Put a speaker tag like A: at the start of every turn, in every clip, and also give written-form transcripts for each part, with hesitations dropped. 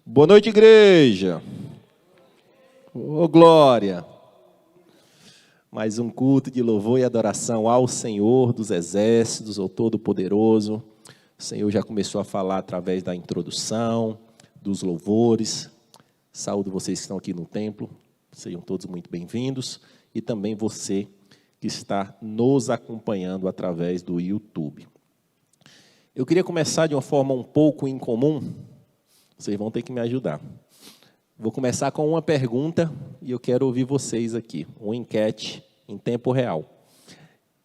A: Boa noite, igreja. Ô, glória. Mais um culto de louvor e adoração ao Senhor dos Exércitos, ao Todo-Poderoso. O Senhor já começou a falar através da introdução, dos louvores. Saúdo vocês que estão aqui no templo. Sejam todos muito bem-vindos. E também você que está nos acompanhando através do YouTube. Eu queria começar de uma forma um pouco incomum. Vocês vão ter que me ajudar. Vou começar com uma pergunta e eu quero ouvir vocês aqui. Uma enquete em tempo real.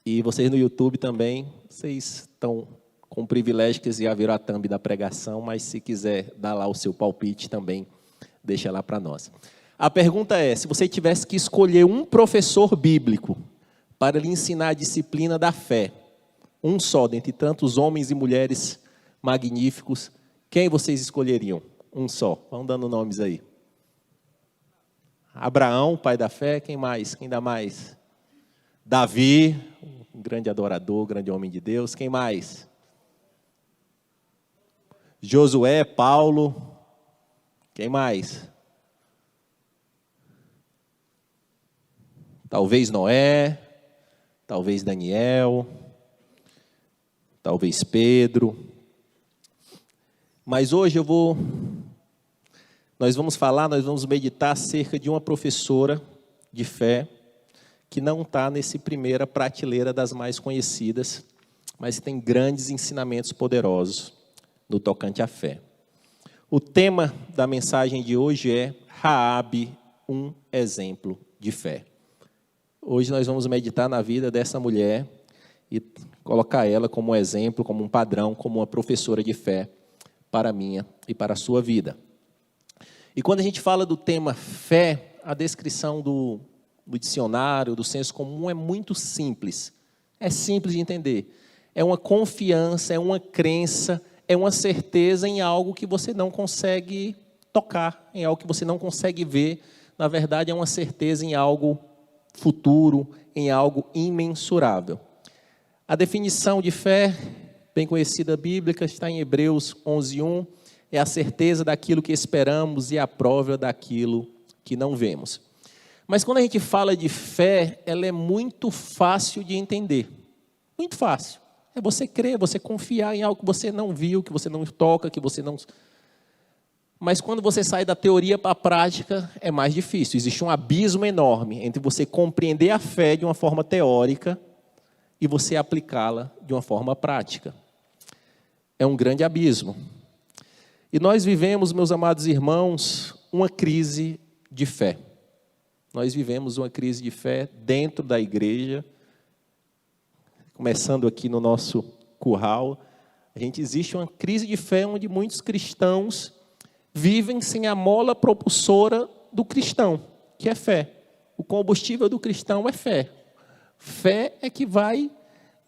A: E vocês no YouTube também, vocês estão com o privilégio que já viram a thumb da pregação, mas se quiser dar lá o seu palpite também, deixa lá para nós. A pergunta é, se você tivesse que escolher um professor bíblico para lhe ensinar a disciplina da fé, um só, dentre tantos homens e mulheres magníficos, quem vocês escolheriam? Um só. Vão dando nomes aí. Abraão, pai da fé. Quem mais? Quem dá mais? Davi, um grande adorador, grande homem de Deus. Quem mais? Josué, Paulo. Quem mais? Talvez Noé. Talvez Daniel. Talvez Pedro. Mas hoje nós vamos meditar acerca de uma professora de fé que não está nessa primeira prateleira das mais conhecidas, mas tem grandes ensinamentos poderosos no tocante à fé. O tema da mensagem de hoje é Raabe, um exemplo de fé. Hoje nós vamos meditar na vida dessa mulher e colocar ela como um exemplo, como um padrão, como uma professora de fé para a minha e para a sua vida. E quando a gente fala do tema fé, a descrição do dicionário, do senso comum é muito simples. É simples de entender. É uma confiança, é uma crença, é uma certeza em algo que você não consegue tocar, em algo que você não consegue ver. Na verdade, é uma certeza em algo futuro, em algo imensurável. A definição de fé, bem conhecida bíblica, está em Hebreus 11:1, é a certeza daquilo que esperamos e a prova daquilo que não vemos. Mas quando a gente fala de fé, ela é muito fácil de entender. Muito fácil. É você crer, você confiar em algo que você não viu, que você não toca, que você não... Mas quando você sai da teoria para a prática, é mais difícil. Existe um abismo enorme entre você compreender a fé de uma forma teórica e você aplicá-la de uma forma prática. É um grande abismo. E nós vivemos, meus amados irmãos, uma crise de fé. Nós vivemos uma crise de fé dentro da igreja, começando aqui no nosso curral. Existe uma crise de fé onde muitos cristãos vivem sem a mola propulsora do cristão, que é fé. O combustível do cristão é fé. Fé é que vai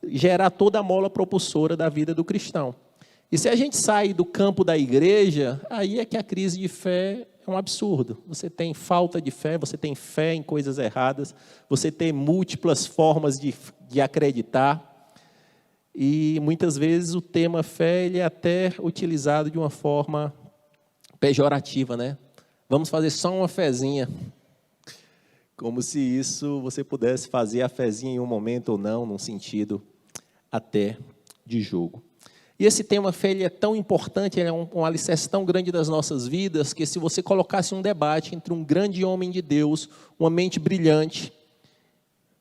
A: gerar toda a mola propulsora da vida do cristão. E se a gente sai do campo da igreja, aí é que a crise de fé é um absurdo. Você tem falta de fé, você tem fé em coisas erradas, você tem múltiplas formas de acreditar. E muitas vezes o tema fé ele é até utilizado de uma forma pejorativa, né? Vamos fazer só uma fezinha. Como se isso você pudesse fazer a fezinha em um momento ou não, num sentido até de jogo. E esse tema fé ele é tão importante, ele é um alicerce tão grande das nossas vidas, que se você colocasse um debate entre um grande homem de Deus, uma mente brilhante,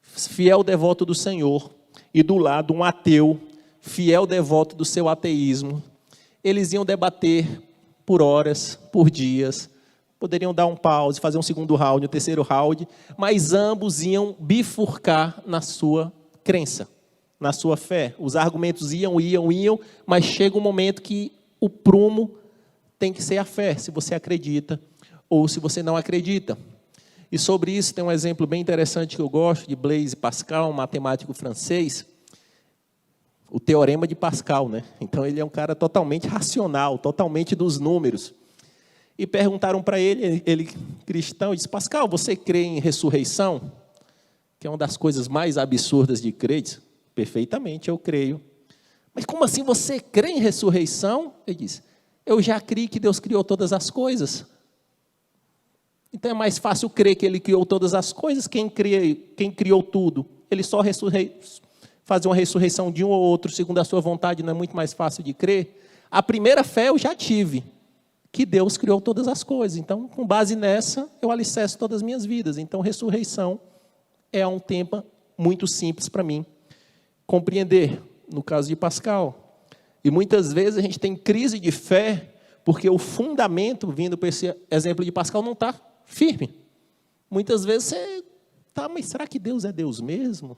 A: fiel devoto do Senhor, e do lado um ateu, fiel devoto do seu ateísmo, eles iam debater por horas, por dias, poderiam dar um pause, fazer um segundo round, um terceiro round, mas ambos iam bifurcar na sua crença, na sua fé. Os argumentos iam, mas chega um momento que o prumo tem que ser a fé, se você acredita ou se você não acredita. E sobre isso tem um exemplo bem interessante que eu gosto, de Blaise Pascal, um matemático francês, o teorema de Pascal, né? Então ele é um cara totalmente racional, totalmente dos números. E perguntaram para ele cristão, disse: Pascal, você crê em ressurreição? Que é uma das coisas mais absurdas de crer. Disse: perfeitamente, eu creio. Mas como assim você crê em ressurreição? Ele disse: eu já criei que Deus criou todas as coisas. Então é mais fácil crer que Ele criou todas as coisas. Quem criou tudo? Ele só fazer uma ressurreição de um ou outro segundo a sua vontade, não é muito mais fácil de crer? A primeira fé eu já tive, que Deus criou todas as coisas. Então, com base nessa, eu alicerço todas as minhas vidas. Então, ressurreição é um tema muito simples para mim compreender, no caso de Pascal. E muitas vezes a gente tem crise de fé, porque o fundamento, vindo para esse exemplo de Pascal, não está firme. Muitas vezes você está, mas será que Deus é Deus mesmo?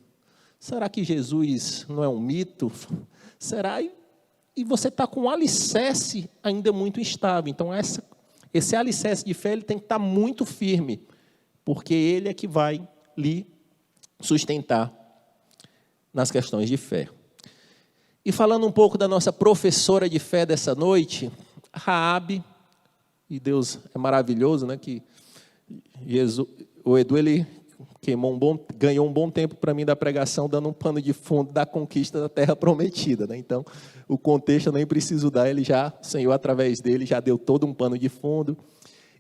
A: Será que Jesus não é um mito? Será? E você está com um alicerce ainda muito instável. Então, esse alicerce de fé ele tem que estar muito firme, porque ele é que vai lhe sustentar nas questões de fé. E falando um pouco da nossa professora de fé dessa noite, Raabe, e Deus é maravilhoso, né? Que o Edu ele ganhou um bom tempo para mim da pregação, dando um pano de fundo da conquista da Terra Prometida, né? Então, o contexto eu nem preciso dar, o Senhor através dele já deu todo um pano de fundo.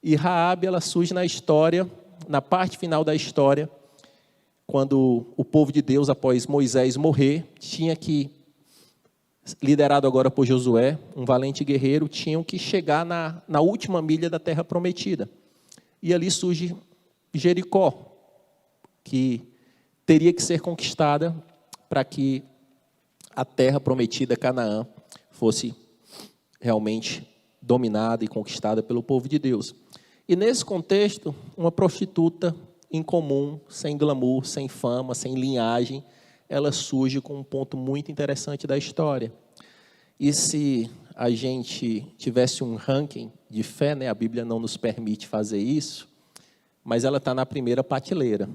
A: E Raabe, ela surge na história, na parte final da história, quando o povo de Deus, após Moisés morrer, tinha que, liderado agora por Josué, um valente guerreiro, tinham que chegar na última milha da Terra Prometida. E ali surge Jericó, que teria que ser conquistada para que a Terra Prometida, Canaã, fosse realmente dominada e conquistada pelo povo de Deus. E nesse contexto, uma prostituta incomum, sem glamour, sem fama, sem linhagem, ela surge com um ponto muito interessante da história. E se a gente tivesse um ranking de fé, né, a Bíblia não nos permite fazer isso, mas ela está na primeira prateleira.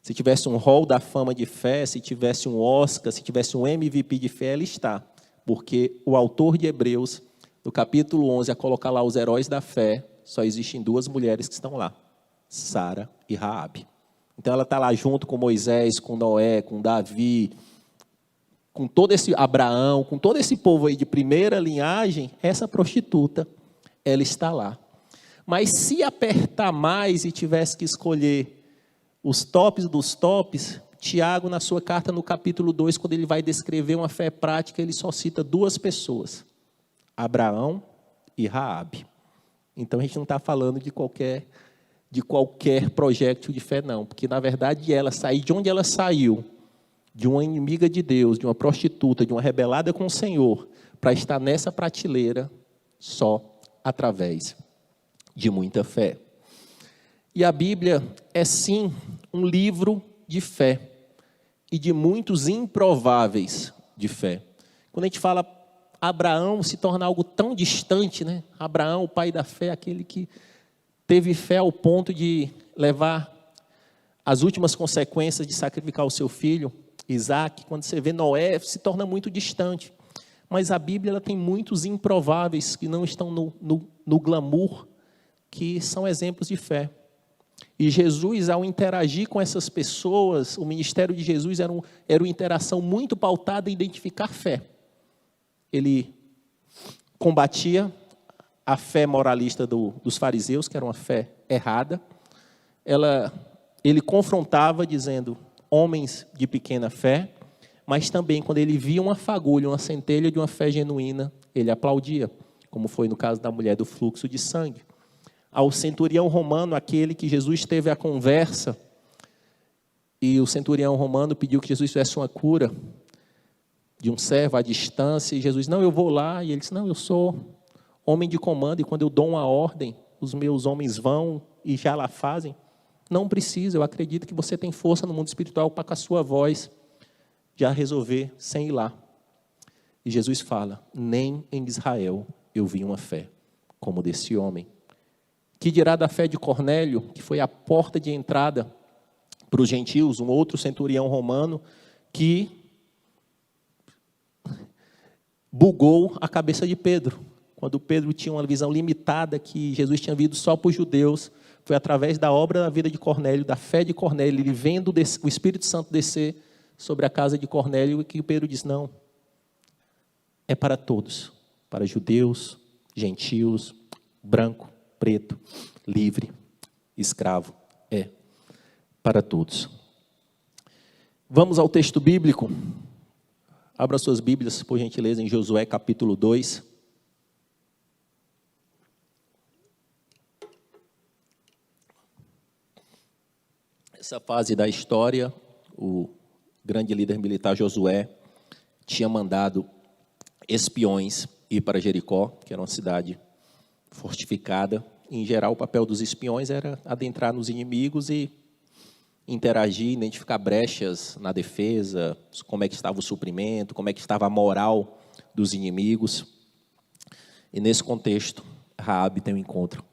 A: Se tivesse um hall da fama de fé, se tivesse um Oscar, se tivesse um MVP de fé, ela está. Porque o autor de Hebreus, no capítulo 11, a colocar lá os heróis da fé, só existem duas mulheres que estão lá, Sara e Raabe. Então ela está lá junto com Moisés, com Noé, com Davi, com todo esse Abraão, com todo esse povo aí de primeira linhagem, essa prostituta, ela está lá. Mas se apertar mais e tivesse que escolher os tops dos tops, Tiago, na sua carta no capítulo 2, quando ele vai descrever uma fé prática, ele só cita duas pessoas, Abraão e Raabe. Então a gente não está falando de qualquer projeto de fé, não, porque na verdade ela sair de onde ela saiu, de uma inimiga de Deus, de uma prostituta, de uma rebelada com o Senhor, para estar nessa prateleira só através de muita fé. E a Bíblia é sim um livro de fé e de muitos improváveis de fé. Quando a gente fala Abraão se torna algo tão distante, né? Abraão, o pai da fé, aquele que teve fé ao ponto de levar as últimas consequências de sacrificar o seu filho, Isaac. Quando você vê Noé, se torna muito distante. Mas a Bíblia ela tem muitos improváveis que não estão no glamour, que são exemplos de fé. E Jesus, ao interagir com essas pessoas, o ministério de Jesus era uma interação muito pautada em identificar fé. Ele combatia a fé moralista dos fariseus, que era uma fé errada. Ele confrontava dizendo, homens de pequena fé, mas também quando ele via uma fagulha, uma centelha de uma fé genuína, ele aplaudia, como foi no caso da mulher do fluxo de sangue. Ao centurião romano, aquele que Jesus teve a conversa, e o centurião romano pediu que Jesus fizesse uma cura de um servo à distância, e Jesus, não, eu vou lá, e ele disse, não, eu sou homem de comando, e quando eu dou uma ordem, os meus homens vão e já lá fazem. Não precisa, eu acredito que você tem força no mundo espiritual para com a sua voz já resolver sem ir lá. E Jesus fala, nem em Israel eu vi uma fé como desse homem. Que dirá da fé de Cornélio, que foi a porta de entrada para os gentios, um outro centurião romano, que bugou a cabeça de Pedro. Quando Pedro tinha uma visão limitada, que Jesus tinha vindo só para os judeus, foi através da obra da vida de Cornélio, da fé de Cornélio, ele vendo o Espírito Santo descer sobre a casa de Cornélio, que Pedro diz, não, é para todos, para judeus, gentios, branco, preto, livre, escravo, é para todos. Vamos ao texto bíblico. Abra suas Bíblias, por gentileza, em Josué capítulo 2. Essa fase da história, o grande líder militar Josué tinha mandado espiões ir para Jericó, que era uma cidade fortificada. Em geral, o papel dos espiões era adentrar nos inimigos e interagir, identificar brechas na defesa, como é que estava o suprimento, como é que estava a moral dos inimigos. E nesse contexto, Raabe tem um encontro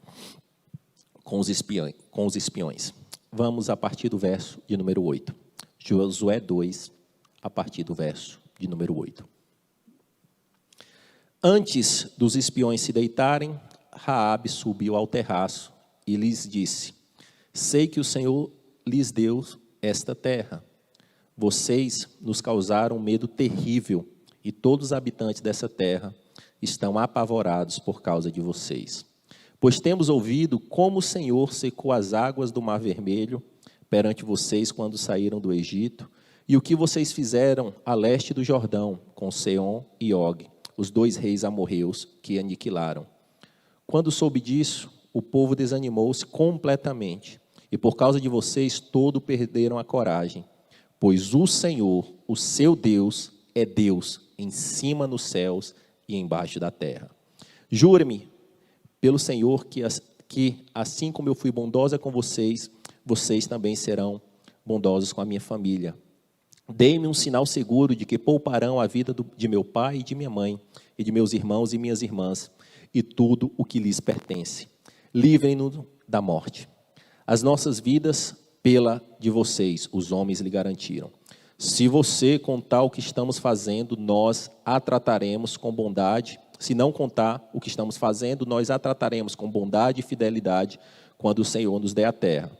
A: com os espiões. Vamos a partir do verso de número 8. Josué 2, a partir do verso de número 8. Antes dos espiões se deitarem, Raabe subiu ao terraço e lhes disse: sei que o Senhor lhes deu esta terra. Vocês nos causaram medo terrível e todos os habitantes dessa terra estão apavorados por causa de vocês. Pois temos ouvido como o Senhor secou as águas do Mar Vermelho perante vocês quando saíram do Egito, e o que vocês fizeram a leste do Jordão com Seom e Og, os 2 reis amorreus que aniquilaram. Quando soube disso, o povo desanimou-se completamente, e por causa de vocês todos perderam a coragem, pois o Senhor, o seu Deus, é Deus em cima nos céus e embaixo da terra. Jure-me pelo Senhor que assim como eu fui bondosa com vocês, vocês também serão bondosos com a minha família. Dei-me um sinal seguro de que pouparão a vida de meu pai e de minha mãe, e de meus irmãos e minhas irmãs, e tudo o que lhes pertence. Livrem-nos da morte. As nossas vidas, pela de vocês, os homens lhe garantiram. Se você contar o que estamos fazendo, nós a trataremos com bondade. Se não contar o que estamos fazendo, nós a trataremos com bondade e fidelidade quando o Senhor nos der a terra.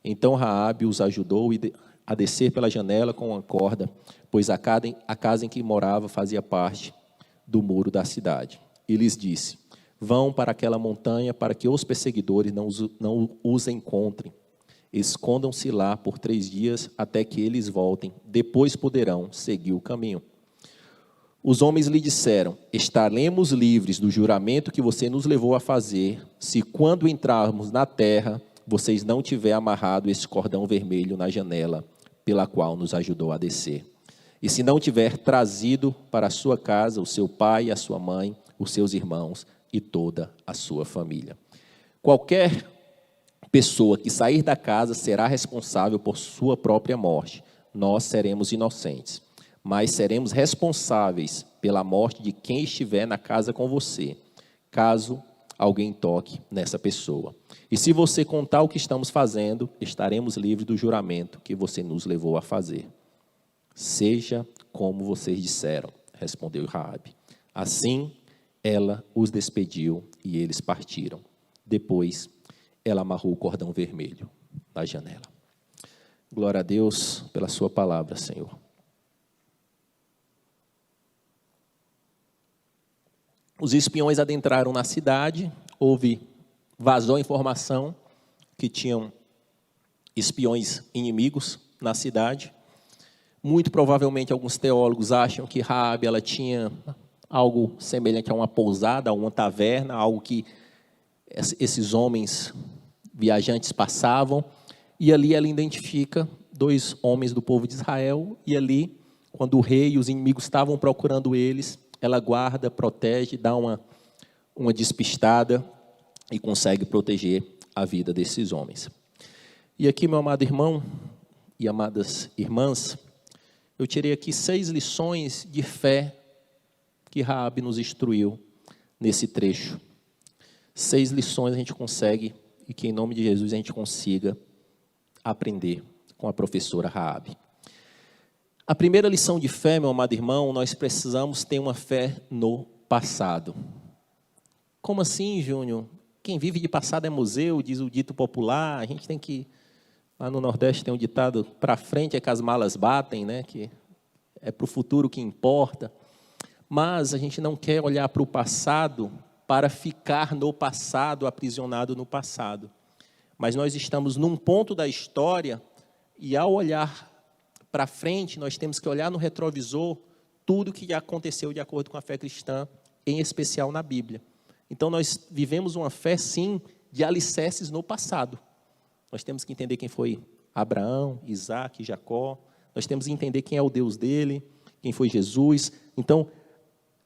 A: Então Raabe os ajudou a descer pela janela com uma corda, pois a casa em que morava fazia parte do muro da cidade. E lhes disse: vão para aquela montanha para que os perseguidores não os encontrem. Escondam-se lá por 3 dias até que eles voltem, depois poderão seguir o caminho. Os homens lhe disseram: estaremos livres do juramento que você nos levou a fazer, se quando entrarmos na terra, vocês não tiver amarrado esse cordão vermelho na janela, pela qual nos ajudou a descer. E se não tiver trazido para a sua casa o seu pai, a sua mãe, os seus irmãos e toda a sua família. Qualquer pessoa que sair da casa será responsável por sua própria morte. Nós seremos inocentes, mas seremos responsáveis pela morte de quem estiver na casa com você, caso alguém toque nessa pessoa. E se você contar o que estamos fazendo, estaremos livres do juramento que você nos levou a fazer. Seja como vocês disseram, respondeu Raabe. Assim, ela os despediu e eles partiram. Depois, ela amarrou o cordão vermelho na janela. Glória a Deus pela sua palavra, Senhor. Os espiões adentraram na cidade, vazou a informação que tinham espiões inimigos na cidade. Muito provavelmente alguns teólogos acham que Raabe ela tinha algo semelhante a uma pousada, a uma taverna, algo que esses homens viajantes passavam, e ali ela identifica 2 homens do povo de Israel, e ali, quando o rei e os inimigos estavam procurando eles, ela guarda, protege, dá uma despistada e consegue proteger a vida desses homens. E aqui, meu amado irmão e amadas irmãs, eu tirei aqui 6 lições de fé que Raabe nos instruiu nesse trecho. 6 lições a gente consegue, e que em nome de Jesus a gente consiga aprender com a professora Raabe. A primeira lição de fé, meu amado irmão, nós precisamos ter uma fé no passado. Como assim, Júnior? Quem vive de passado é museu, diz o dito popular. A gente tem que, lá no Nordeste tem um ditado, para frente é que as malas batem, né? Que é para o futuro que importa. Mas a gente não quer olhar para o passado para ficar no passado, aprisionado no passado. Mas nós estamos num ponto da história e, ao olhar para frente, nós temos que olhar no retrovisor tudo o que aconteceu de acordo com a fé cristã, em especial na Bíblia. Então, nós vivemos uma fé, sim, de alicerces no passado. Nós temos que entender quem foi Abraão, Isaac, Jacó. Nós temos que entender quem é o Deus dele, quem foi Jesus. Então,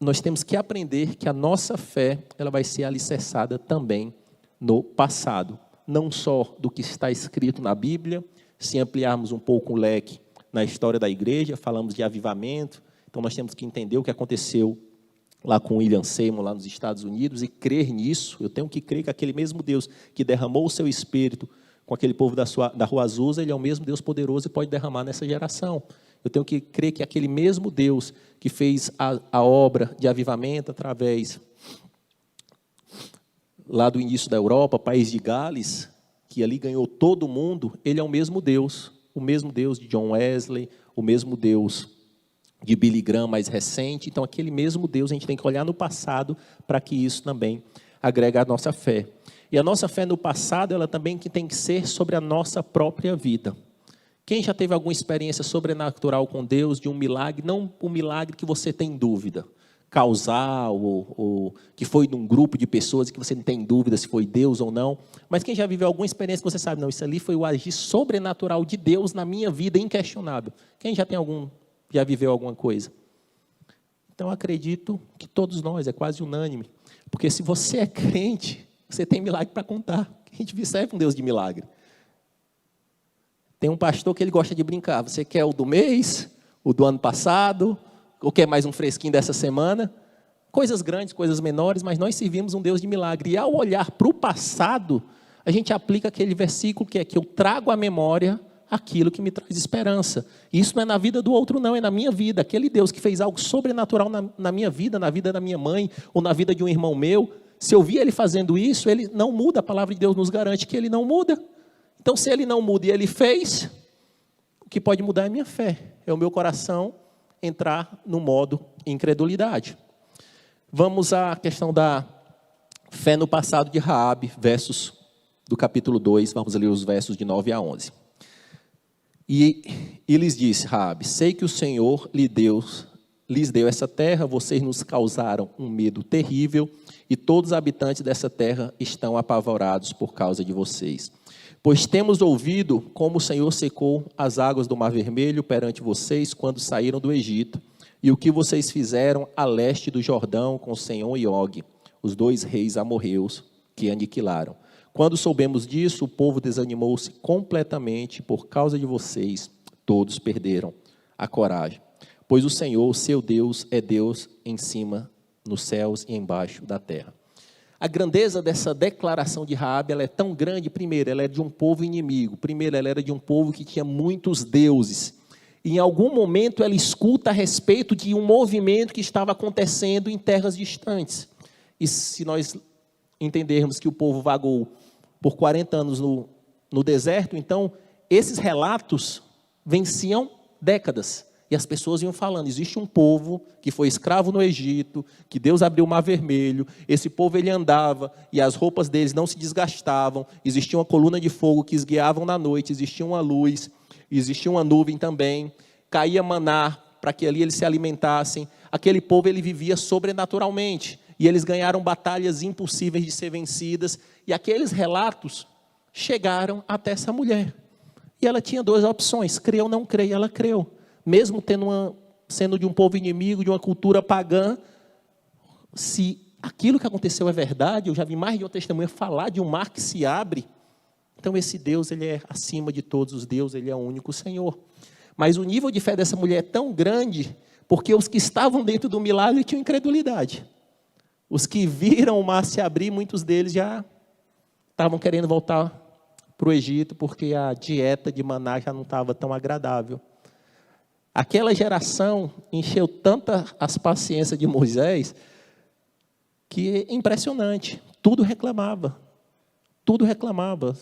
A: nós temos que aprender que a nossa fé ela vai ser alicerçada também no passado. Não só do que está escrito na Bíblia, se ampliarmos um pouco o leque na história da igreja, falamos de avivamento. Então, nós temos que entender o que aconteceu lá com William Seymour, lá nos Estados Unidos, e crer nisso. Eu tenho que crer que aquele mesmo Deus que derramou o seu Espírito com aquele povo da Rua Azusa, ele é o mesmo Deus poderoso e pode derramar nessa geração. Eu tenho que crer que aquele mesmo Deus que fez a obra de avivamento através lá do início da Europa, país de Gales, que ali ganhou todo mundo, ele é o mesmo Deus de John Wesley, o mesmo Deus de Billy Graham mais recente. Então, aquele mesmo Deus, a gente tem que olhar no passado para que isso também agregue à nossa fé. E a nossa fé no passado, ela também tem que ser sobre a nossa própria vida. Quem já teve alguma experiência sobrenatural com Deus, de um milagre, não um milagre que você tem dúvida, causal, ou que foi de um grupo de pessoas que você não tem dúvida se foi Deus ou não, mas quem já viveu alguma experiência que você sabe, não, isso ali foi o agir sobrenatural de Deus na minha vida, inquestionável. Quem já viveu alguma coisa? Então, acredito que todos nós, é quase unânime, porque se você é crente, você tem milagre para contar. A gente serve um Deus de milagre. Tem um pastor que ele gosta de brincar. Você quer o do mês, o do ano passado, ou quer mais um fresquinho dessa semana? Coisas grandes, coisas menores, mas nós servimos um Deus de milagre. E ao olhar para o passado, a gente aplica aquele versículo que é que eu trago à memória aquilo que me traz esperança. E isso não é na vida do outro, não, é na minha vida. Aquele Deus que fez algo sobrenatural na minha vida, na vida da minha mãe, ou na vida de um irmão meu, se eu vi ele fazendo isso, ele não muda. A palavra de Deus nos garante que ele não muda. Então, se ele não muda e ele fez, o que pode mudar é a minha fé. É o meu coração entrar no modo incredulidade. Vamos à questão da fé no passado de Raabe, versos do capítulo 2, vamos ler os versos de 9 a 11. E lhes disse Raabe: sei que o Senhor lhes deu essa terra, vocês nos causaram um medo terrível, e todos os habitantes dessa terra estão apavorados por causa de vocês. Pois temos ouvido como o Senhor secou as águas do Mar Vermelho perante vocês quando saíram do Egito, e o que vocês fizeram a leste do Jordão com Senhor e Og, os dois reis amorreus que aniquilaram. Quando soubemos disso, o povo desanimou-se completamente por causa de vocês, todos perderam a coragem. Pois o Senhor, seu Deus, é Deus em cima, nos céus e embaixo da terra. A grandeza dessa declaração de Raabe, ela é tão grande. Primeiro, ela é de um povo inimigo. Primeiro, ela era de um povo que tinha muitos deuses. E em algum momento ela escuta a respeito de um movimento que estava acontecendo em terras distantes. E se nós entendermos que o povo vagou por 40 anos no deserto, então esses relatos venciam décadas. E as pessoas iam falando, existe um povo que foi escravo no Egito, que Deus abriu o Mar Vermelho, esse povo ele andava e as roupas deles não se desgastavam, existia uma coluna de fogo que esguiavam na noite, existia uma luz, existia uma nuvem também, caía maná para que ali eles se alimentassem. Aquele povo ele vivia sobrenaturalmente e eles ganharam batalhas impossíveis de ser vencidas, e aqueles relatos chegaram até essa mulher. E ela tinha duas opções, crer ou não crer, e ela creu. Mesmo sendo de um povo inimigo, de uma cultura pagã, se aquilo que aconteceu é verdade, eu já vi mais de uma testemunha falar de um mar que se abre, então esse Deus ele é acima de todos os deuses, ele é o único Senhor. Mas o nível de fé dessa mulher é tão grande, porque os que estavam dentro do milagre tinham incredulidade. Os que viram o mar se abrir, muitos deles já estavam querendo voltar para o Egito, porque a dieta de maná já não estava tão agradável. Aquela geração encheu tanta as paciências de Moisés, que é impressionante. Tudo reclamava. Tudo reclamava.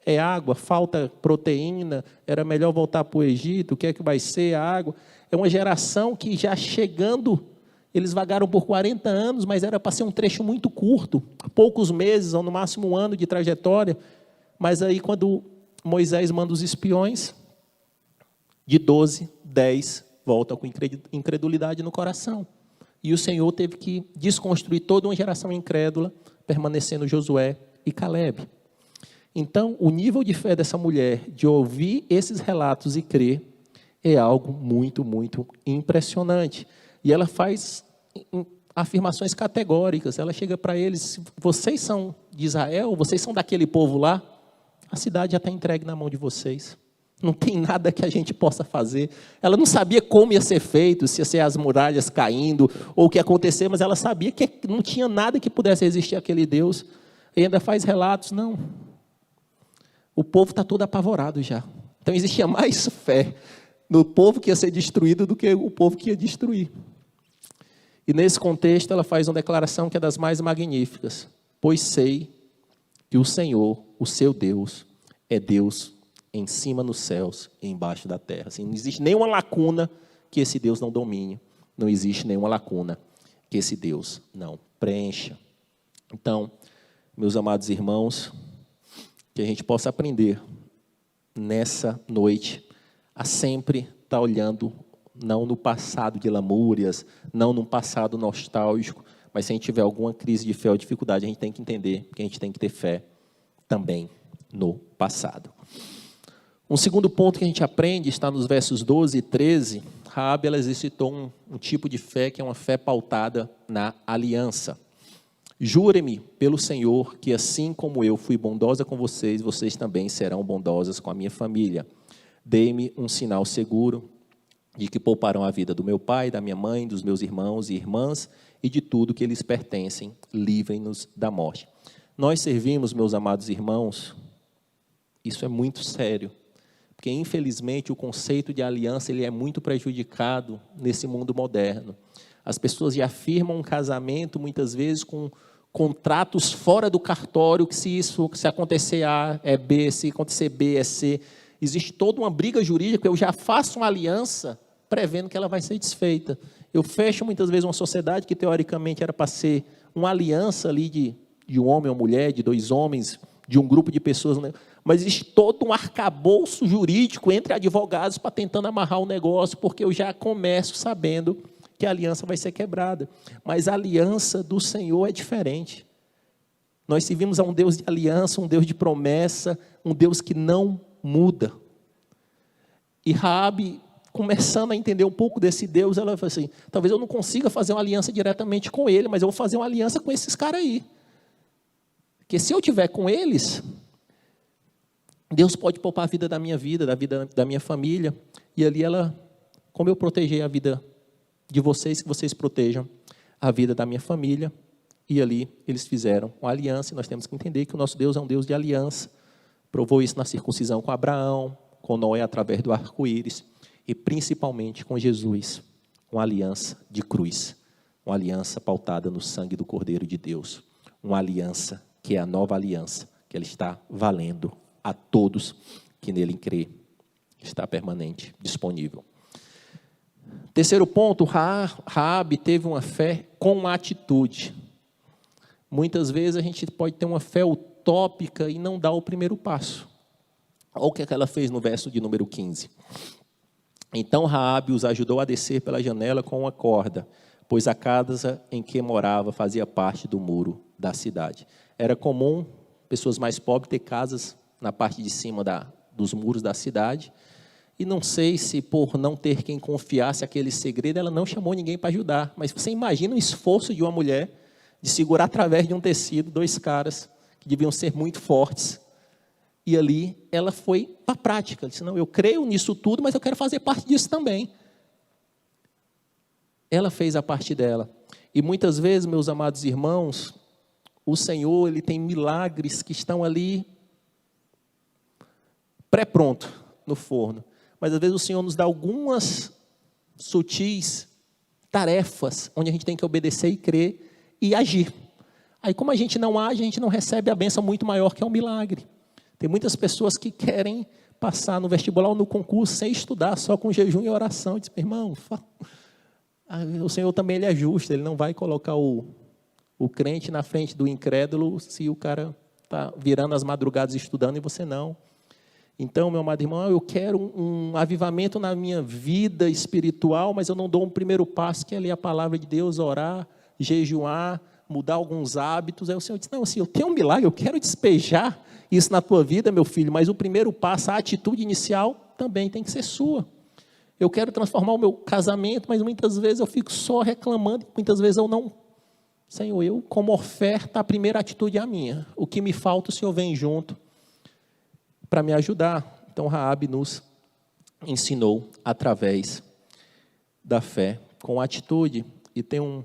A: É água, falta proteína, era melhor voltar para o Egito, o que é que vai ser a água? É uma geração que já chegando Eles vagaram por 40 anos, mas era para ser um trecho muito curto, poucos meses, ou no máximo um ano de trajetória. Mas aí, quando Moisés manda os espiões, de 12, 10 voltam com incredulidade no coração. E o Senhor teve que desconstruir toda uma geração incrédula, permanecendo Josué e Calebe. Então, o nível de fé dessa mulher, de ouvir esses relatos e crer, é algo muito, muito impressionante. E ela faz afirmações categóricas. Ela chega para eles: vocês são de Israel, vocês são daquele povo lá, a cidade já está entregue na mão de vocês. Não tem nada que a gente possa fazer. Ela não sabia como ia ser feito, se ia ser as muralhas caindo, ou o que ia acontecer, mas ela sabia que não tinha nada que pudesse resistir àquele Deus. E ainda faz relatos: não, o povo está todo apavorado já. Então existia mais fé no povo que ia ser destruído do que o povo que ia destruir. E nesse contexto ela faz uma declaração que é das mais magníficas: pois sei que o Senhor, o seu Deus, é Deus em cima nos céus e embaixo da terra. Assim, não existe nenhuma lacuna que esse Deus não domine. Não existe nenhuma lacuna que esse Deus não preencha. Então, meus amados irmãos, que a gente possa aprender nessa noite a sempre estar olhando, não no passado de lamúrias, não num passado nostálgico, mas se a gente tiver alguma crise de fé ou dificuldade, a gente tem que entender que a gente tem que ter fé também no passado. Um segundo ponto que a gente aprende está nos versos 12 e 13. Raabe, ela exercitou um tipo de fé que é uma fé pautada na aliança. Jurem-me pelo Senhor que assim como eu fui bondosa com vocês, vocês também serão bondosas com a minha família. Dê-me um sinal seguro de que pouparão a vida do meu pai, da minha mãe, dos meus irmãos e irmãs e de tudo que lhes pertencem. Livrem-nos da morte. Nós servimos, meus amados irmãos, isso é muito sério. Porque, infelizmente, o conceito de aliança ele é muito prejudicado nesse mundo moderno. As pessoas já firmam um casamento, muitas vezes, com contratos fora do cartório, que se acontecer A, é B, se acontecer B, é C. Existe toda uma briga jurídica, eu já faço uma aliança prevendo que ela vai ser desfeita. Eu fecho, muitas vezes, uma sociedade que, teoricamente, era para ser uma aliança ali de um homem ou mulher, de dois homens, de um grupo de pessoas, né? Mas existe todo um arcabouço jurídico entre advogados para tentando amarrar o negócio, porque eu já começo sabendo que a aliança vai ser quebrada. Mas a aliança do Senhor é diferente. Nós servimos a um Deus de aliança, um Deus de promessa, um Deus que não muda. E Raabe, começando a entender um pouco desse Deus, ela falou assim: talvez eu não consiga fazer uma aliança diretamente com ele, mas eu vou fazer uma aliança com esses caras aí. Porque se eu tiver com eles, Deus pode poupar a vida da vida da minha família. E ali como eu proteger a vida de vocês, que vocês protejam a vida da minha família. E ali eles fizeram uma aliança, e nós temos que entender que o nosso Deus é um Deus de aliança. Provou isso na circuncisão com Abraão, com Noé através do arco-íris, e principalmente com Jesus, uma aliança de cruz, uma aliança pautada no sangue do Cordeiro de Deus, uma aliança que é a nova aliança, que ela está valendo a todos que nele crê, está permanente, disponível. Terceiro ponto, Raabe teve uma fé com uma atitude. Muitas vezes a gente pode ter uma fé utópica e não dar o primeiro passo. Olha o que ela fez no verso de número 15. Então Raabe os ajudou a descer pela janela com uma corda, pois a casa em que morava fazia parte do muro da cidade. Era comum pessoas mais pobres ter casas na parte de cima dos muros da cidade. E não sei se por não ter quem confiasse aquele segredo, ela não chamou ninguém para ajudar. Mas você imagina o esforço de uma mulher de segurar através de um tecido 2 caras que deviam ser muito fortes. E ali ela foi para a prática. Ela disse: não, eu creio nisso tudo, mas eu quero fazer parte disso também. Ela fez a parte dela. E muitas vezes, meus amados irmãos, o Senhor ele tem milagres que estão ali pré-pronto no forno. Mas às vezes o Senhor nos dá algumas sutis tarefas onde a gente tem que obedecer e crer e agir. Aí como a gente não age, a gente não recebe a bênção muito maior que é um milagre. Tem muitas pessoas que querem passar no vestibular ou no concurso sem estudar, só com jejum e oração. Diz: irmão, O Senhor também ele é justo, Ele não vai colocar o crente na frente do incrédulo se o cara está virando as madrugadas estudando e você não. Então, meu amado irmão, eu quero um avivamento na minha vida espiritual, mas eu não dou um primeiro passo, que é ler a palavra de Deus, orar, jejuar, mudar alguns hábitos. Aí o Senhor diz, não, assim, eu tenho um milagre, eu quero despejar isso na tua vida, meu filho, mas o primeiro passo, a atitude inicial, também tem que ser sua. Eu quero transformar o meu casamento, mas muitas vezes eu fico só reclamando, muitas vezes eu não. Senhor, eu como oferta, a primeira atitude é a minha. O que me falta, o Senhor vem junto para me ajudar. Então, Raabe nos ensinou através da fé, com atitude. E tem um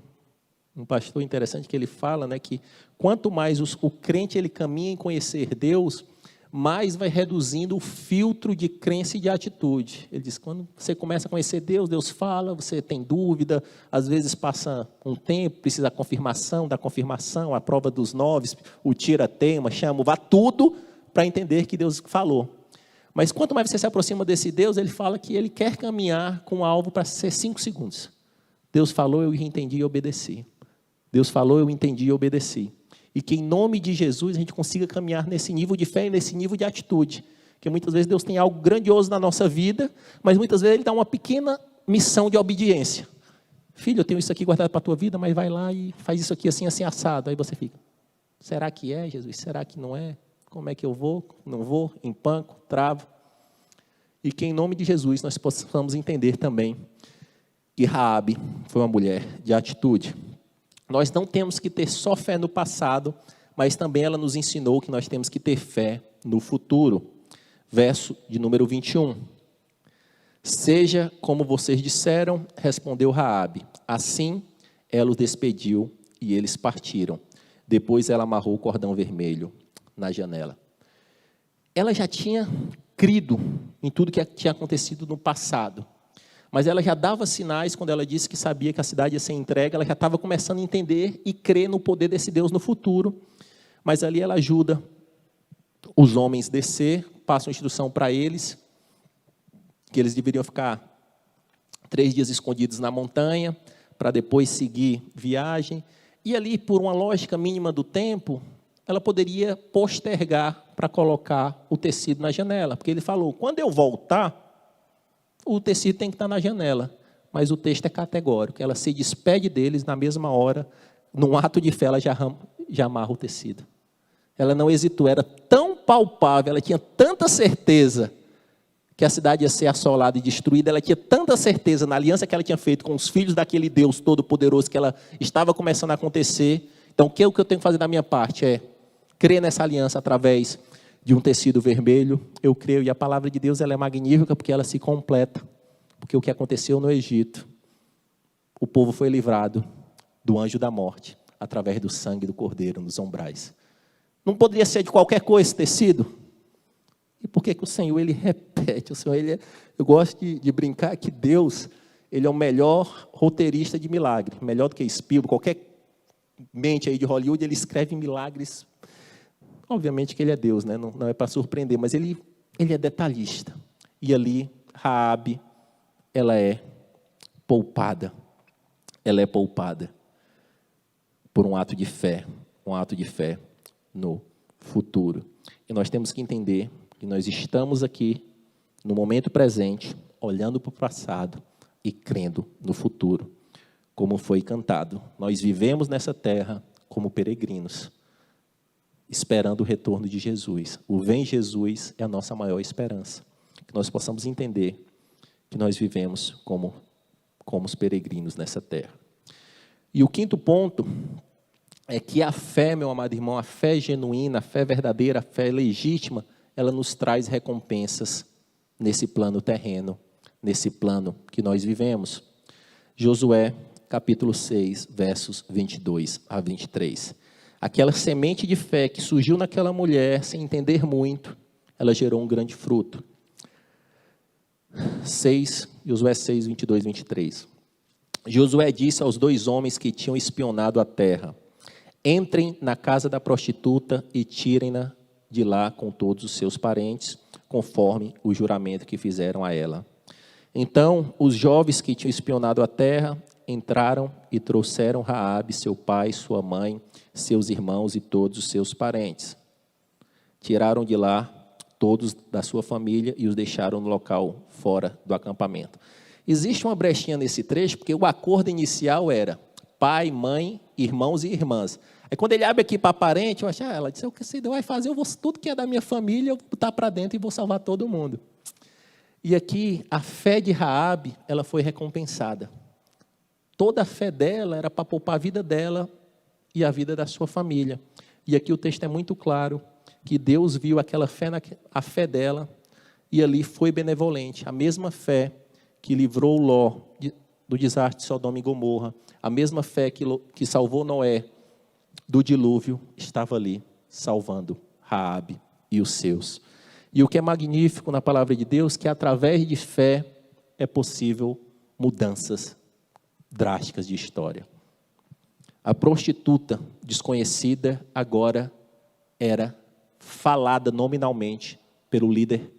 A: pastor interessante que ele fala, né, que quanto mais o crente ele caminha em conhecer Deus, mais vai reduzindo o filtro de crença e de atitude. Ele diz, quando você começa a conhecer Deus, Deus fala, você tem dúvida, às vezes passa um tempo, precisa da confirmação, a prova dos 9, o tira-tema, chama, vá tudo para entender que Deus falou. Mas quanto mais você se aproxima desse Deus, ele fala que ele quer caminhar com um alvo para ser 5 segundos. Deus falou, eu entendi e obedeci. Deus falou, eu entendi e obedeci. E que em nome de Jesus a gente consiga caminhar nesse nível de fé e nesse nível de atitude. Porque muitas vezes Deus tem algo grandioso na nossa vida, mas muitas vezes Ele dá uma pequena missão de obediência. Filho, eu tenho isso aqui guardado para a tua vida, mas vai lá e faz isso aqui assim, assim, assado. Aí você fica, será que é, Jesus? Será que não é? Como é que eu vou? Não vou? Empanco? Travo? E que em nome de Jesus nós possamos entender também que Raabe foi uma mulher de atitude. Nós não temos que ter só fé no passado, mas também ela nos ensinou que nós temos que ter fé no futuro. Verso de número 21. Seja como vocês disseram, respondeu Raabe. Assim, ela os despediu e eles partiram. Depois ela amarrou o cordão vermelho na janela. Ela já tinha crido em tudo que tinha acontecido no passado. Mas ela já dava sinais quando ela disse que sabia que a cidade ia ser entregue, ela já estava começando a entender e crer no poder desse Deus no futuro. Mas ali ela ajuda os homens a descer, passa uma instrução para eles, que eles deveriam ficar 3 dias escondidos na montanha, para depois seguir viagem. E ali, por uma lógica mínima do tempo, ela poderia postergar para colocar o tecido na janela. Porque ele falou, quando eu voltar, o tecido tem que estar na janela, mas o texto é categórico. Ela se despede deles na mesma hora, num ato de fé, ela já amarra o tecido. Ela não hesitou, era tão palpável, ela tinha tanta certeza que a cidade ia ser assolada e destruída, ela tinha tanta certeza na aliança que ela tinha feito com os filhos daquele Deus todo-poderoso que ela estava começando a acontecer. Então, o que eu tenho que fazer da minha parte é crer nessa aliança através de um tecido vermelho, eu creio, e a palavra de Deus ela é magnífica porque ela se completa, porque o que aconteceu no Egito, o povo foi livrado do anjo da morte, através do sangue do cordeiro nos umbrais. Não poderia ser de qualquer coisa esse tecido? E por que o Senhor, Ele repete? O Senhor, eu gosto de brincar que Deus, Ele é o melhor roteirista de milagre, melhor do que Spielberg, qualquer mente aí de Hollywood, Ele escreve milagres. Obviamente que Ele é Deus, né? Não é para surpreender, mas ele é detalhista. E ali, Raabe, ela é poupada. Ela é poupada por um ato de fé no futuro. E nós temos que entender que nós estamos aqui, no momento presente, olhando para o passado e crendo no futuro. Como foi cantado, nós vivemos nessa terra como peregrinos, esperando o retorno de Jesus. O vem Jesus é a nossa maior esperança. Que nós possamos entender que nós vivemos como os peregrinos nessa terra. E o 5º ponto é que a fé, meu amado irmão, a fé genuína, a fé verdadeira, a fé legítima, ela nos traz recompensas nesse plano terreno, nesse plano que nós vivemos. Josué, capítulo 6, versos 22 a 23. Aquela semente de fé que surgiu naquela mulher, sem entender muito, ela gerou um grande fruto. Josué 6, 22 e 23. Josué disse aos 2 homens que tinham espionado a terra: entrem na casa da prostituta e tirem-na de lá com todos os seus parentes, conforme o juramento que fizeram a ela. Então, os jovens que tinham espionado a terra entraram e trouxeram Raabe, seu pai, sua mãe, seus irmãos e todos os seus parentes. Tiraram de lá todos da sua família e os deixaram no local fora do acampamento. Existe uma brechinha nesse trecho, porque o acordo inicial era pai, mãe, irmãos e irmãs. Aí quando ele abre aqui para parente, eu acho, ela disse, o que você vai fazer? Eu vou, tudo que é da minha família, eu vou botar para dentro e vou salvar todo mundo. E aqui, a fé de Raabe, ela foi recompensada. Toda a fé dela era para poupar a vida dela e a vida da sua família. E aqui o texto é muito claro, que Deus viu aquela fé, a fé dela, e ali foi benevolente. A mesma fé que livrou Ló do desastre de Sodoma e Gomorra, a mesma fé que salvou Noé do dilúvio, estava ali, salvando Raabe e os seus. E o que é magnífico na palavra de Deus, que através de fé é possível mudanças drásticas de história. A prostituta desconhecida agora era falada nominalmente pelo líder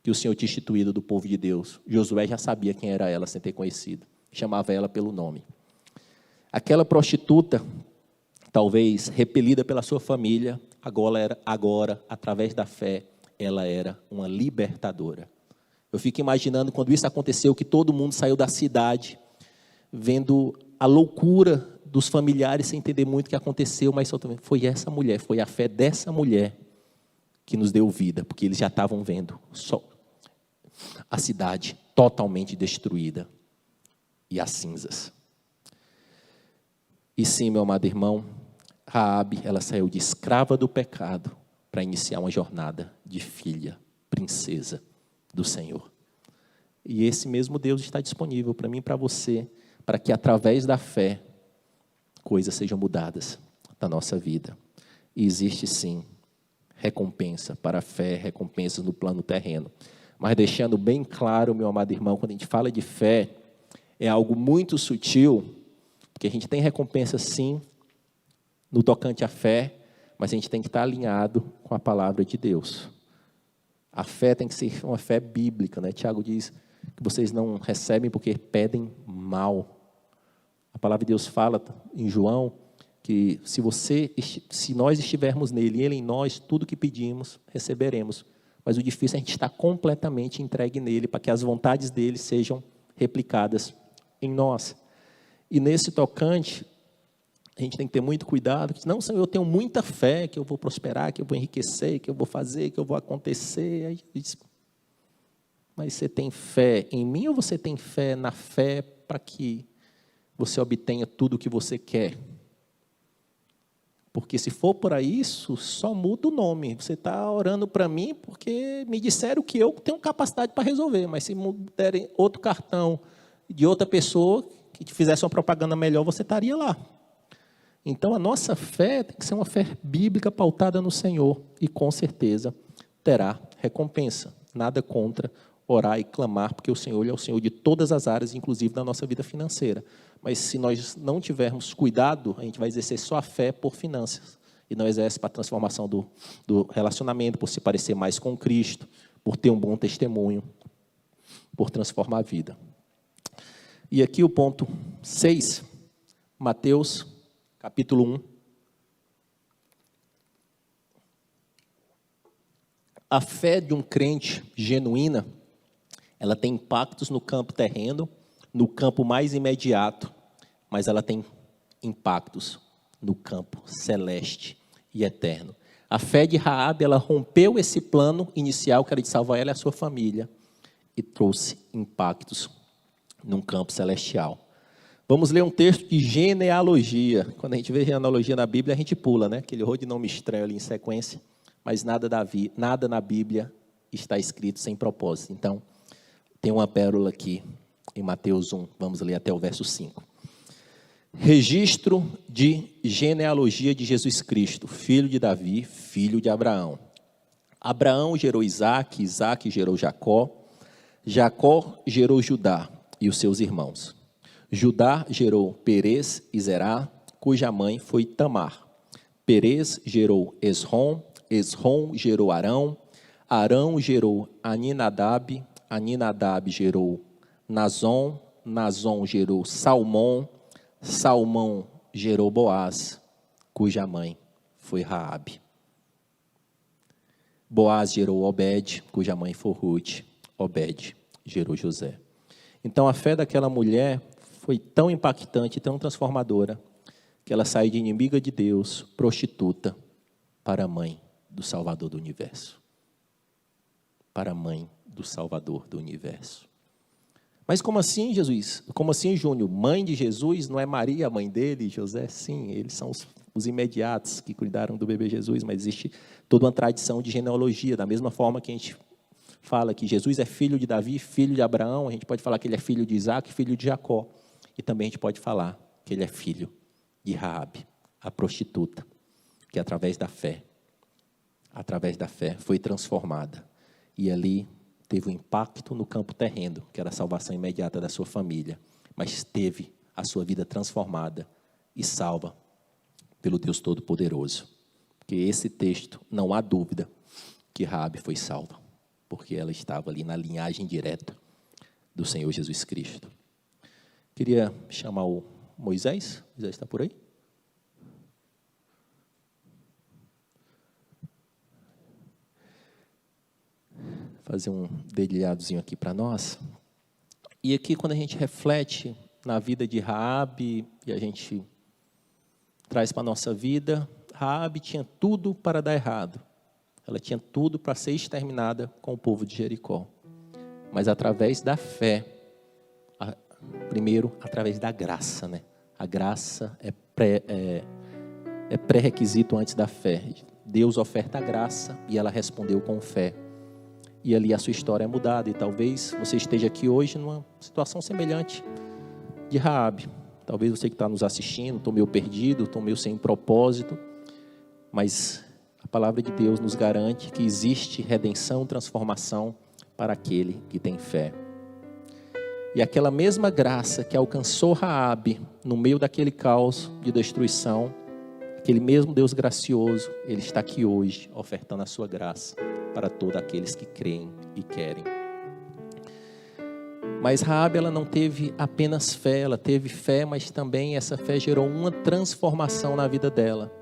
A: que o Senhor tinha instituído do povo de Deus. Josué já sabia quem era ela sem ter conhecido. Chamava ela pelo nome. Aquela prostituta, talvez repelida pela sua família, agora, através da fé, ela era uma libertadora. Eu fico imaginando quando isso aconteceu, que todo mundo saiu da cidade, vendo a loucura dos familiares sem entender muito o que aconteceu, mas foi essa mulher, foi a fé dessa mulher que nos deu vida, porque eles já estavam vendo só a cidade totalmente destruída e as cinzas. E sim, meu amado irmão, Raabe, ela saiu de escrava do pecado para iniciar uma jornada de filha, princesa do Senhor. E esse mesmo Deus está disponível para mim e para você, para que através da fé, coisas sejam mudadas na nossa vida. E existe sim, recompensa para a fé, recompensas no plano terreno. Mas deixando bem claro, meu amado irmão, quando a gente fala de fé, é algo muito sutil, porque a gente tem recompensa sim, no tocante à fé, mas a gente tem que estar alinhado com a palavra de Deus. A fé tem que ser uma fé bíblica, né? Tiago diz que vocês não recebem porque pedem mal. A palavra de Deus fala em João que se nós estivermos nele e ele em nós, tudo que pedimos, receberemos. Mas o difícil é a gente estar completamente entregue nele, para que as vontades dele sejam replicadas em nós. E nesse tocante, a gente tem que ter muito cuidado, que não, Senhor, eu tenho muita fé, que eu vou prosperar, que eu vou enriquecer, que eu vou fazer, que eu vou acontecer. Aí diz, mas você tem fé em mim ou você tem fé na fé para que você obtenha tudo o que você quer? Porque se for para isso, só muda o nome. Você está orando para mim porque me disseram que eu tenho capacidade para resolver, mas se me derem outro cartão de outra pessoa que te fizesse uma propaganda melhor, você estaria lá. Então, a nossa fé tem que ser uma fé bíblica pautada no Senhor e, com certeza, terá recompensa. Nada contra orar e clamar, porque o Senhor é o Senhor de todas as áreas, inclusive da nossa vida financeira. Mas se nós não tivermos cuidado, a gente vai exercer só a fé por finanças. E não exerce para a transformação do relacionamento, por se parecer mais com Cristo, por ter um bom testemunho, por transformar a vida. E aqui o ponto 6, Mateus, capítulo 1. A fé de um crente genuína, ela tem impactos no campo terreno, no campo mais imediato, mas ela tem impactos no campo celeste e eterno. A fé de Raabe, ela rompeu esse plano inicial, que era de salvar ela e a sua família, e trouxe impactos num campo celestial. Vamos ler um texto de genealogia. Quando a gente vê genealogia na Bíblia, a gente pula, né? Aquele rolo de nome estranho ali em sequência, mas nada na Bíblia está escrito sem propósito. Então, tem uma pérola aqui em Mateus 1, vamos ler até o verso 5. Registro de genealogia de Jesus Cristo, filho de Davi, filho de Abraão. Abraão gerou Isaque, Isaque gerou Jacó, Jacó gerou Judá e os seus irmãos. Judá gerou Perez e Zerá, cuja mãe foi Tamar. Perez gerou Esrom, Esrom gerou Arão, Arão gerou Aminadab, Aminadab gerou Nazon, Nazon gerou Salmão, Salmão gerou Boaz, cuja mãe foi Raabe. Boaz gerou Obed, cuja mãe foi Ruth. Obed gerou José. Então a fé daquela mulher foi tão impactante, tão transformadora, que ela saiu de inimiga de Deus, prostituta, para a mãe do Salvador do Universo. Para a mãe do Salvador do Universo. Mas como assim, Jesus? Como assim, Júnior? Mãe de Jesus não é Maria, a mãe dele, José? Sim, eles são os imediatos que cuidaram do bebê Jesus, mas existe toda uma tradição de genealogia, da mesma forma que a gente fala que Jesus é filho de Davi, filho de Abraão, a gente pode falar que ele é filho de Isaac, filho de Jacó, e também a gente pode falar que ele é filho de Raabe, a prostituta, que através da fé, foi transformada, e ali teve um impacto no campo terreno, que era a salvação imediata da sua família, mas teve a sua vida transformada e salva pelo Deus Todo-Poderoso. Porque esse texto, não há dúvida que Raabe foi salva, porque ela estava ali na linhagem direta do Senhor Jesus Cristo. Queria chamar o Moisés. Moisés está por aí? Fazer um dedilhadozinho aqui para nós. E aqui, quando a gente reflete na vida de Raabe, e a gente traz para a nossa vida, Raabe tinha tudo para dar errado. Ela tinha tudo para ser exterminada com o povo de Jericó. Mas através da fé, primeiro, através da graça, né? A graça é pré-requisito antes da fé. Deus oferta a graça e ela respondeu com fé. E ali a sua história é mudada. E talvez você esteja aqui hoje numa situação semelhante de Raabe. Talvez você que está nos assistindo, estou meio perdido, estou meio sem propósito. Mas a palavra de Deus nos garante que existe redenção, transformação para aquele que tem fé. E aquela mesma graça que alcançou Raabe no meio daquele caos de destruição, aquele mesmo Deus gracioso, Ele está aqui hoje ofertando a sua graça para todos aqueles que creem e querem. Mas Raabe, ela não teve apenas fé, ela teve fé, mas também essa fé gerou uma transformação na vida dela.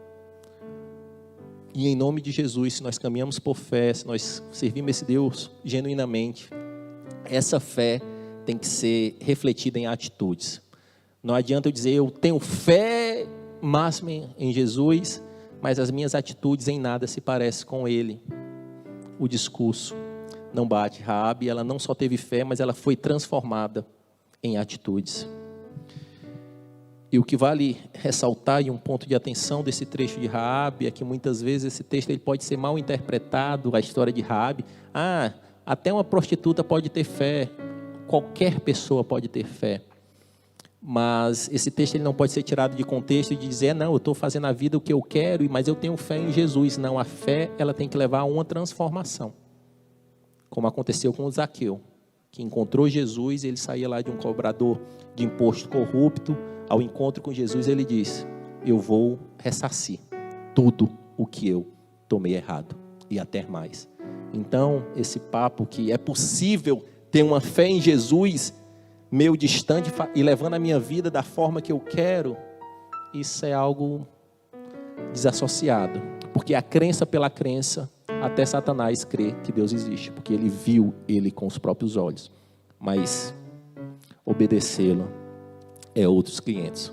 A: E em nome de Jesus, se nós caminhamos por fé, se nós servimos esse Deus genuinamente, essa fé tem que ser refletida em atitudes. Não adianta eu dizer, eu tenho fé máxima em Jesus, mas as minhas atitudes em nada se parecem com Ele. O discurso não bate. Raabe, ela não só teve fé, mas ela foi transformada em atitudes. E o que vale ressaltar, e um ponto de atenção desse trecho de Raabe, é que muitas vezes esse texto ele pode ser mal interpretado, a história de Raabe. Até uma prostituta pode ter fé, qualquer pessoa pode ter fé. Mas esse texto ele não pode ser tirado de contexto e dizer, não, eu estou fazendo na vida o que eu quero, mas eu tenho fé em Jesus. Não, a fé ela tem que levar a uma transformação. Como aconteceu com o Zaqueu, que encontrou Jesus, ele saía lá de um cobrador de imposto corrupto. Ao encontro com Jesus, ele diz, eu vou ressarcir tudo o que eu tomei errado, e até mais. Então, esse papo que é possível ter uma fé em Jesus, meio distante, e levando a minha vida da forma que eu quero, isso é algo desassociado. Porque a crença pela crença, até Satanás crê que Deus existe, porque ele viu ele com os próprios olhos. Mas obedecê-lo é outros 500.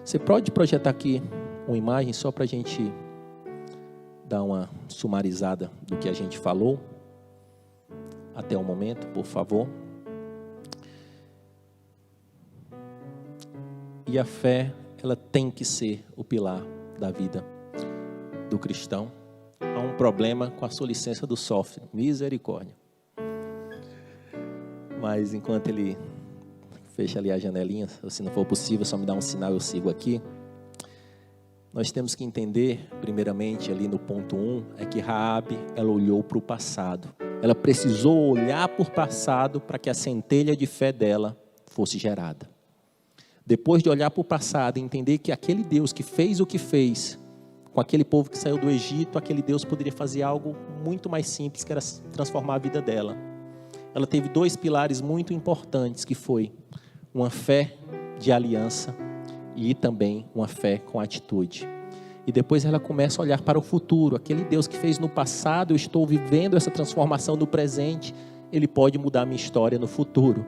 A: Você pode projetar aqui uma imagem só para a gente dar uma sumarizada do que a gente falou até o momento, por favor. E a fé, ela tem que ser o pilar da vida do cristão. Há um problema com a sua licença do software, misericórdia. Mas enquanto ele fecha ali a janelinha, se não for possível, só me dá um sinal, eu sigo aqui. Nós temos que entender, primeiramente, ali no ponto 1, é que Raabe, ela olhou para o passado. Ela precisou olhar para o passado para que a centelha de fé dela fosse gerada. Depois de olhar para o passado e entender que aquele Deus que fez o que fez, com aquele povo que saiu do Egito, aquele Deus poderia fazer algo muito mais simples, que era transformar a vida dela. Ela teve 2 pilares muito importantes, que foi uma fé de aliança e também uma fé com atitude. E depois ela começa a olhar para o futuro. Aquele Deus que fez no passado, eu estou vivendo essa transformação no presente, Ele pode mudar a minha história no futuro.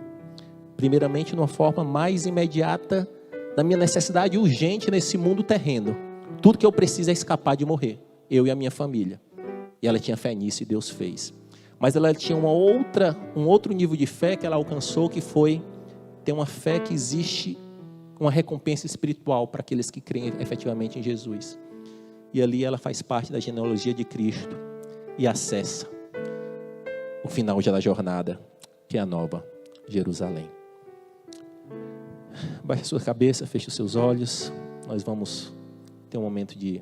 A: Primeiramente, de uma forma mais imediata, da minha necessidade urgente nesse mundo terreno. Tudo que eu preciso é escapar de morrer, eu e a minha família. E ela tinha fé nisso e Deus fez. Mas ela tinha um outro nível de fé que ela alcançou, que foi ter uma fé que existe uma recompensa espiritual para aqueles que creem efetivamente em Jesus. E ali ela faz parte da genealogia de Cristo e acessa o final já da jornada, que é a Nova Jerusalém. Baixe a sua cabeça, feche os seus olhos. Nós vamos ter um momento de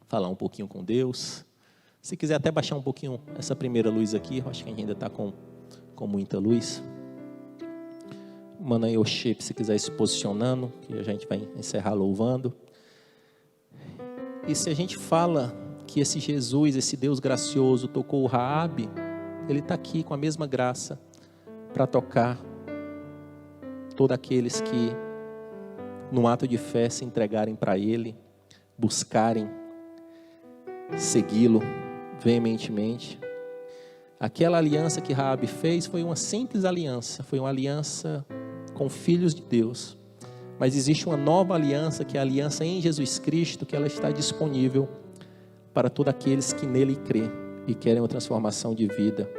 A: falar um pouquinho com Deus. Se quiser até baixar um pouquinho essa primeira luz aqui, eu acho que a gente ainda está com muita luz. Mano Yoshep, se quiser ir se posicionando, que a gente vai encerrar louvando. E se a gente fala que esse Jesus, esse Deus gracioso, tocou o Raabe, Ele está aqui com a mesma graça para tocar todos aqueles que, num ato de fé, se entregarem para Ele, buscarem segui-lo veementemente. Aquela aliança que Raabe fez foi uma simples aliança, foi uma aliança com filhos de Deus. Mas existe uma nova aliança, que é a aliança em Jesus Cristo, que ela está disponível para todos aqueles que nele crêem e querem uma transformação de vida.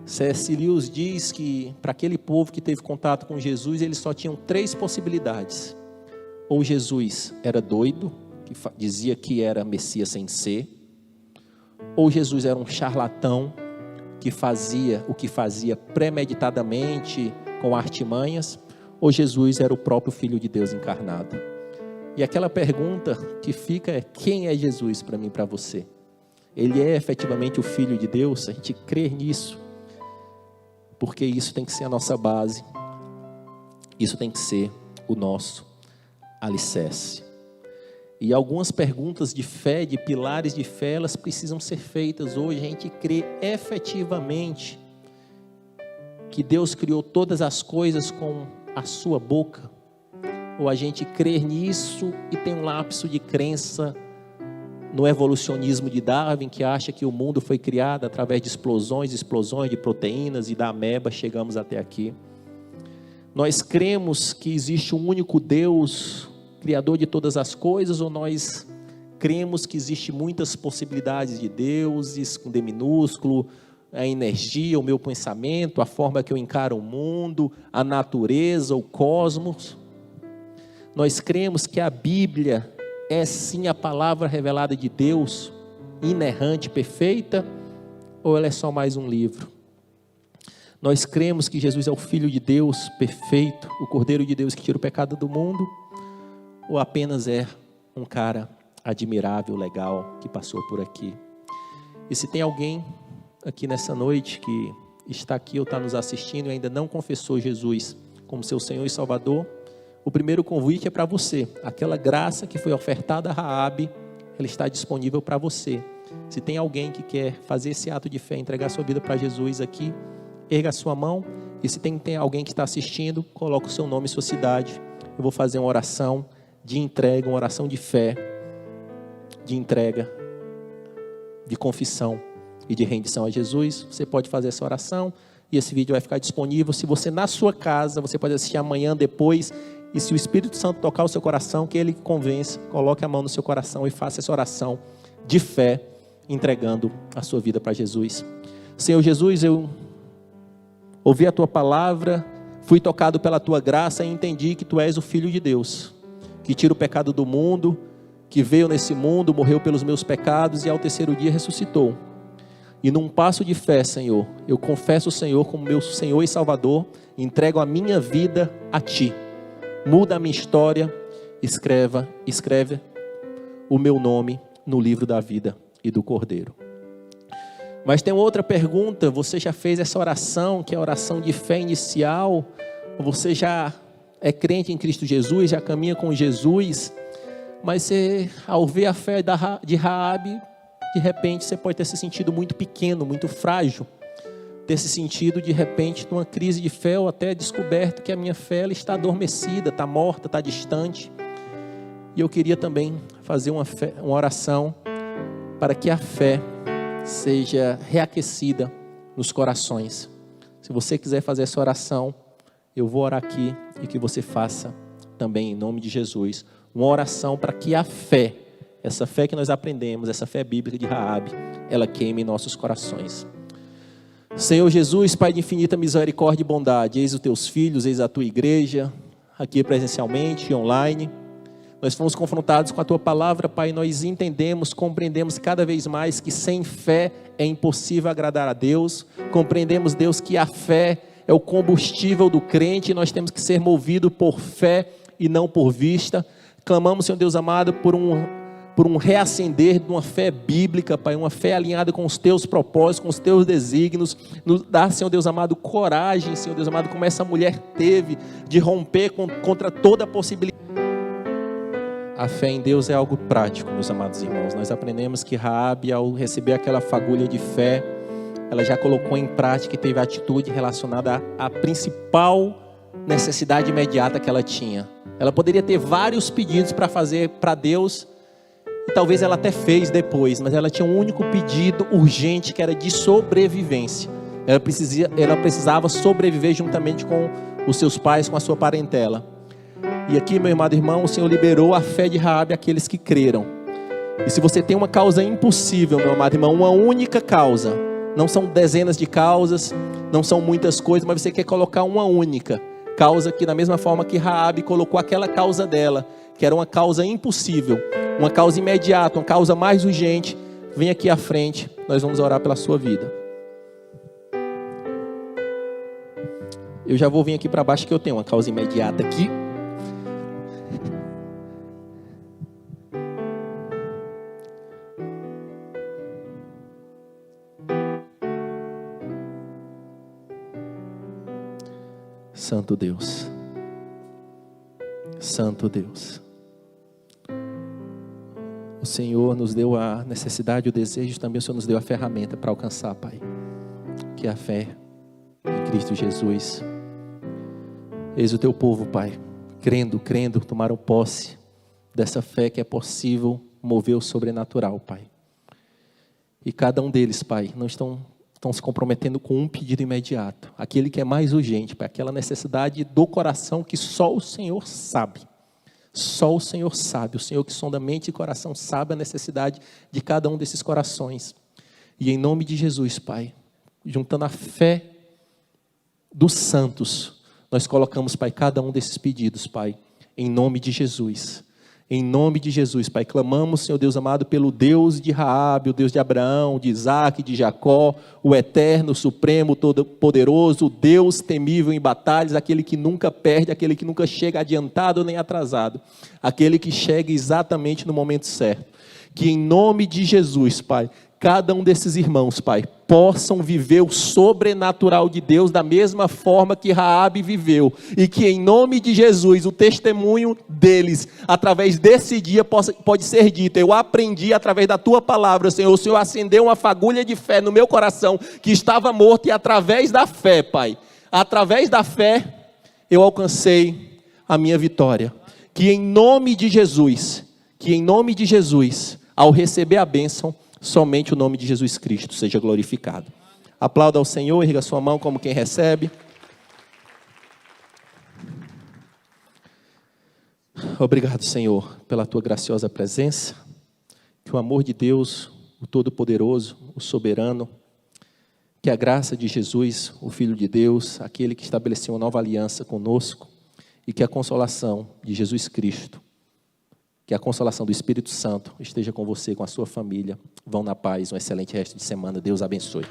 A: C.S. Lewis diz que para aquele povo que teve contato com Jesus, eles só tinham 3 possibilidades. Ou Jesus era doido, que dizia que era Messias sem ser. Ou Jesus era um charlatão, que fazia o que fazia premeditadamente, com artimanhas. Ou Jesus era o próprio Filho de Deus encarnado. E aquela pergunta que fica é: quem é Jesus para mim e para você? Ele é efetivamente o Filho de Deus? A gente crê nisso, porque isso tem que ser a nossa base, isso tem que ser o nosso alicerce. E algumas perguntas de fé, de pilares de fé, elas precisam ser feitas hoje. A gente crê efetivamente que Deus criou todas as coisas com a sua boca? Ou a gente crê nisso e tem um lapso de crença no evolucionismo de Darwin, que acha que o mundo foi criado através de explosões de proteínas, e da ameba chegamos até aqui? Nós cremos que existe um único Deus, Criador de todas as coisas, ou nós cremos que existe muitas possibilidades de deuses, com D minúsculo, a energia, o meu pensamento, a forma que eu encaro o mundo, a natureza, o cosmos? Nós cremos que a Bíblia é sim a palavra revelada de Deus, inerrante, perfeita, ou ela é só mais um livro? Nós cremos que Jesus é o Filho de Deus perfeito, o Cordeiro de Deus que tira o pecado do mundo, ou apenas é um cara admirável, legal, que passou por aqui? E se tem alguém aqui nessa noite que está aqui ou está nos assistindo e ainda não confessou Jesus como seu Senhor e Salvador, o primeiro convite é para você. Aquela graça que foi ofertada a Raabe, ela está disponível para você. Se tem alguém que quer fazer esse ato de fé, entregar sua vida para Jesus aqui, erga a sua mão. E se tem alguém que está assistindo, coloca o seu nome e sua cidade. Eu vou fazer uma oração de entrega, uma oração de fé, de entrega, de confissão e de rendição a Jesus. Você pode fazer essa oração e esse vídeo vai ficar disponível. Se você na sua casa, você pode assistir amanhã, depois. E se o Espírito Santo tocar o seu coração, que Ele convence, coloque a mão no seu coração e faça essa oração de fé, entregando a sua vida para Jesus. Senhor Jesus, eu ouvi a Tua palavra, fui tocado pela Tua graça e entendi que Tu és o Filho de Deus, que tira o pecado do mundo, que veio nesse mundo, morreu pelos meus pecados e ao terceiro dia ressuscitou. E num passo de fé, Senhor, eu confesso o Senhor como meu Senhor e Salvador, entrego a minha vida a Ti. Muda a minha história, escreve o meu nome no livro da vida e do Cordeiro. Mas tem outra pergunta: você já fez essa oração, que é a oração de fé inicial? Você já é crente em Cristo Jesus, já caminha com Jesus, mas você, ao ver a fé de Raabe, de repente você pode ter se sentido muito pequeno, muito frágil, ter se sentido de repente numa crise de fé ou até descoberto que a minha fé ela está adormecida, está morta, está distante. E eu queria também fazer uma oração para que a fé seja reaquecida nos corações. Se você quiser fazer essa oração, eu vou orar aqui e que você faça também em nome de Jesus. Uma oração para que a fé, essa fé que nós aprendemos, essa fé bíblica de Raabe, ela queime em nossos corações. Senhor Jesus, Pai de infinita misericórdia e bondade, eis os teus filhos, eis a tua igreja, aqui presencialmente e online. Nós fomos confrontados com a tua palavra, Pai, nós entendemos, compreendemos cada vez mais que sem fé é impossível agradar a Deus. Compreendemos, Deus, que a fé é o combustível do crente e nós temos que ser movidos por fé e não por vista. Clamamos, Senhor Deus amado, por um reacender de uma fé bíblica, Pai, uma fé alinhada com os teus propósitos, com os teus desígnios. Nos dá, Senhor Deus amado, coragem, Senhor Deus amado, como essa mulher teve, de romper contra toda a possibilidade. A fé em Deus é algo prático, meus amados irmãos. Nós aprendemos que Raabe, ao receber aquela fagulha de fé, ela já colocou em prática e teve a atitude relacionada à principal necessidade imediata que ela tinha. Ela poderia ter vários pedidos para fazer para Deus, e talvez ela até fez depois, mas ela tinha um único pedido urgente, que era de sobrevivência. Ela precisava sobreviver juntamente com os seus pais, com a sua parentela. E aqui, meu amado irmão, o Senhor liberou a fé de Raabe àqueles que creram. E se você tem uma causa impossível, meu amado irmão, uma única causa, não são dezenas de causas, não são muitas coisas, mas você quer colocar uma única causa, que da mesma forma que Raabe colocou aquela causa dela, que era uma causa impossível, uma causa imediata, uma causa mais urgente, vem aqui à frente, nós vamos orar pela sua vida. Eu já vou vir aqui para baixo que eu tenho uma causa imediata aqui. Santo Deus, Santo Deus, o Senhor nos deu a necessidade, o desejo, também o Senhor nos deu a ferramenta para alcançar, Pai, que é a fé em Cristo Jesus. Eis o teu povo, Pai, crendo, tomaram posse dessa fé que é possível mover o sobrenatural, Pai. E cada um deles, Pai, não estão se comprometendo com um pedido imediato, aquele que é mais urgente, Pai, aquela necessidade do coração que só o Senhor sabe. Só o Senhor sabe, o Senhor que sonda mente e coração sabe a necessidade de cada um desses corações. E em nome de Jesus, Pai, juntando a fé dos santos, nós colocamos, Pai, cada um desses pedidos, Pai, em nome de Jesus. Em nome de Jesus, Pai, clamamos, Senhor Deus amado, pelo Deus de Raabe, o Deus de Abraão, de Isaac, de Jacó, o eterno, supremo, todo-poderoso, o Deus temível em batalhas, aquele que nunca perde, aquele que nunca chega adiantado nem atrasado, aquele que chega exatamente no momento certo. Que em nome de Jesus, Pai, cada um desses irmãos, Pai, possam viver o sobrenatural de Deus da mesma forma que Raabe viveu, e que em nome de Jesus o testemunho deles, através desse dia, pode ser dito: eu aprendi através da tua palavra, Senhor. O Senhor acendeu uma fagulha de fé no meu coração que estava morto, e através da fé, Pai, através da fé eu alcancei a minha vitória. Que em nome de Jesus, ao receber a bênção, somente o nome de Jesus Cristo seja glorificado. Aplauda ao Senhor, erga sua mão como quem recebe. Obrigado, Senhor, pela tua graciosa presença. Que o amor de Deus, o Todo-Poderoso, o Soberano, que a graça de Jesus, o Filho de Deus, aquele que estabeleceu uma nova aliança conosco, e que a consolação de Jesus Cristo, que a consolação do Espírito Santo esteja com você, com a sua família. Vão na paz, um excelente resto de semana. Deus abençoe.